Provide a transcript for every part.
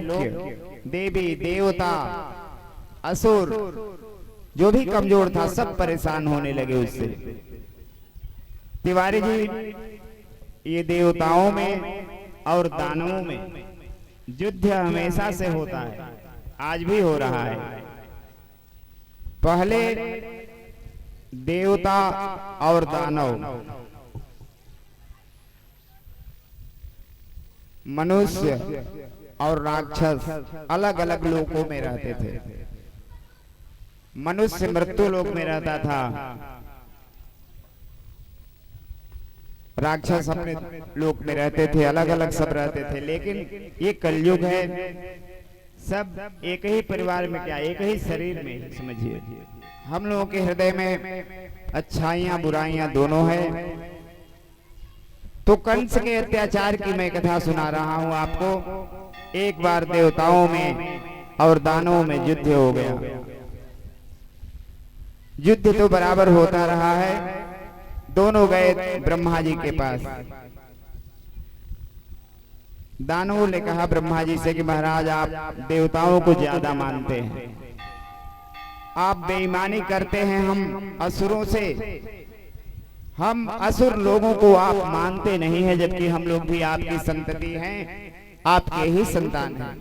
त्रैलोक्य, देवी देवता असुर जो भी कमजोर था सब परेशान होने लगे उससे। तिवारी जी, ये देवताओं में और दानवों में युद्ध हमेशा से होता है, आज भी हो रहा है। पहले देवता और दानव, मनुष्य और राक्षस अलग अलग लोकों में रहते थे। मनुष्य मृत्यु लोक में रहता था, राक्षस अपने लोक में रहते थे, अलग अलग सब रहते थे। लेकिन ये कलयुग है, सब एक ही परिवार में, क्या एक ही शरीर में समझिए। हम लोगों के हृदय में अच्छाइयां बुराइयां दोनों है। तो कंस के अत्याचार की मैं कथा सुना रहा हूं आपको। एक बार देवताओं में और दानवों में युद्ध हो गया। युद्ध तो बराबर होता रहा है। दोनों गए ब्रह्मा जी के पास। दानवों ने कहा ब्रह्मा जी से कि महाराज, आप देवताओं को ज्यादा मानते हैं, आप बेईमानी करते हैं हम असुरों से। हम असुर लोगों को आप मानते नहीं हैं, जबकि हम लोग भी आपकी संतति हैं, आपके ही संतान हैं।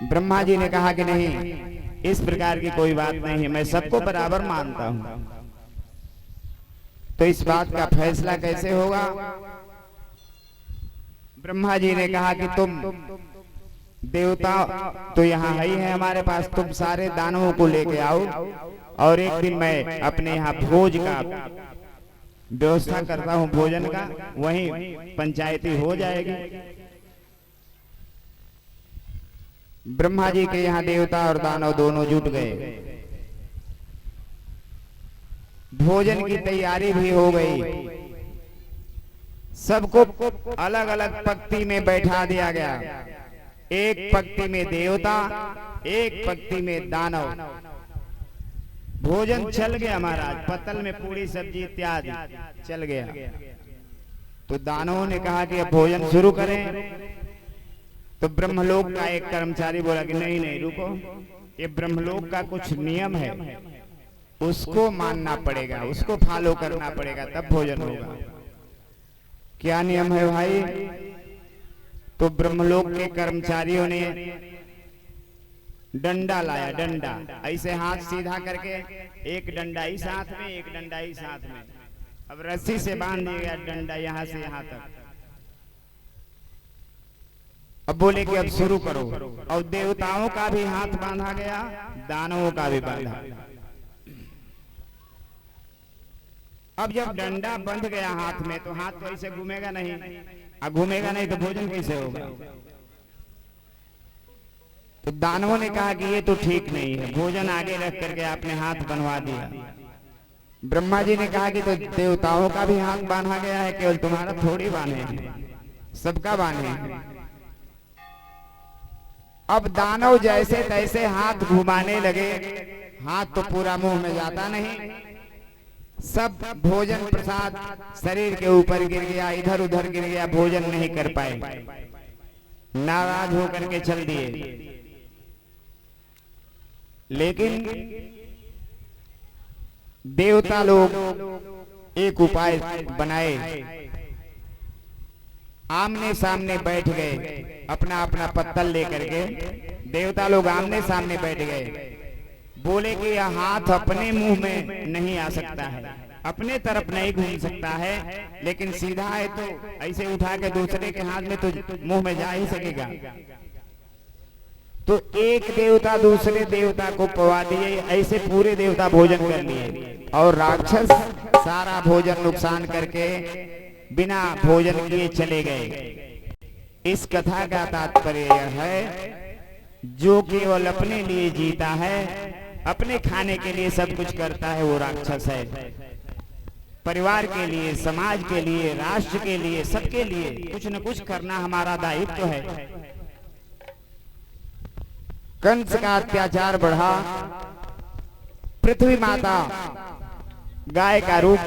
ब्रह्मा जी ने कहा कि नहीं, इस प्रकार की कोई बात नहीं है, मैं सबको बराबर मानता हूं। तो इस बात का फैसला कैसे होगा? ब्रह्मा जी ने कहा कि तुम देवता तो यहाँ है ही है हमारे पास, तुम सारे दानवों को लेके आओ और एक दिन मैं अपने यहाँ भोज का व्यवस्था करता हूँ, भोजन का, वहीं पंचायती हो जाएगी। ब्रह्मा जी के यहाँ देवता और दानव दोनों जुट गए। भोजन की तैयारी भी हो गई। सबको अलग अलग पंक्ति में बैठा दिया गया। एक पंक्ति में देवता, एक पंक्ति में दानव। भोजन चल गया महाराज, पत्तल में पूरी सब्जी इत्यादि चल गया। तो दानवों ने कहा कि अब भोजन शुरू करें। तो ब्रह्मलोक का एक कर्मचारी बोला कि नहीं नहीं रुको, ये ब्रह्मलोक का कुछ नियम है, उसको मानना पड़ेगा, उसको फॉलो करना पड़ेगा, तब भोजन होगा। क्या नियम है भाई? तो ब्रह्मलोक के कर्मचारियों ने डंडा लाया, डंडा ऐसे हाथ सीधा करके, एक डंडा इस हाथ में, एक डंडा इस हाथ में। अब रस्सी से बांध दिया गया डंडा यहां से यहां तक। अब बोले कि अब शुरू करो। और देवताओं का भी हाथ बांधा गया, दानवों का भी बांधा। अब जब डंडा बंध गया हाथ में, तो हाथ तो ऐसे घूमेगा नहीं, अब घूमेगा नहीं तो भोजन कैसे होगा? तो दानवों ने कहा कि ये तो ठीक नहीं है, भोजन आगे रख करके आपने हाथ बनवा दिया। ब्रह्मा जी ने कहा कि तो देवताओं का भी हाथ बांधा गया है, केवल तुम्हारा थोड़ी बांधे हैं, सबका बांधे हैं। अब दानव जैसे तैसे हाथ घुमाने लगे, हाथ तो पूरा मुंह में जाता नहीं, सब भोजन प्रसाद शरीर के ऊपर गिर गया, इधर उधर गिर गया, भोजन नहीं कर पाए, नाराज होकर के चल दिए। लेकिन देवता लोग एक उपाय बनाए, आमने सामने बैठ गए, अपना अपना पत्तल लेकर के देवता लोग आमने सामने बैठ गए। बोले कि यह हाथ अपने मुंह में नहीं आ सकता है, अपने तरफ नहीं घूम सकता है, लेकिन सीधा है तो ऐसे उठा के दूसरे के हाथ में तो मुंह में जा ही सकेगा। तो एक देवता दूसरे देवता को पवा दिए, ऐसे पूरे देवता भोजन कर लिए और राक्षस सारा भोजन नुकसान करके बिना भोजन किए चले गए। इस कथा का तात्पर्य यह है, जो केवल अपने लिए जीता है, अपने खाने के लिए सब कुछ करता है, वो राक्षस है। परिवार के लिए, समाज के लिए, राष्ट्र के लिए, सबके लिए कुछ न कुछ करना हमारा दायित्व है। कंस का अत्याचार बढ़ा, पृथ्वी माता गाय का रूप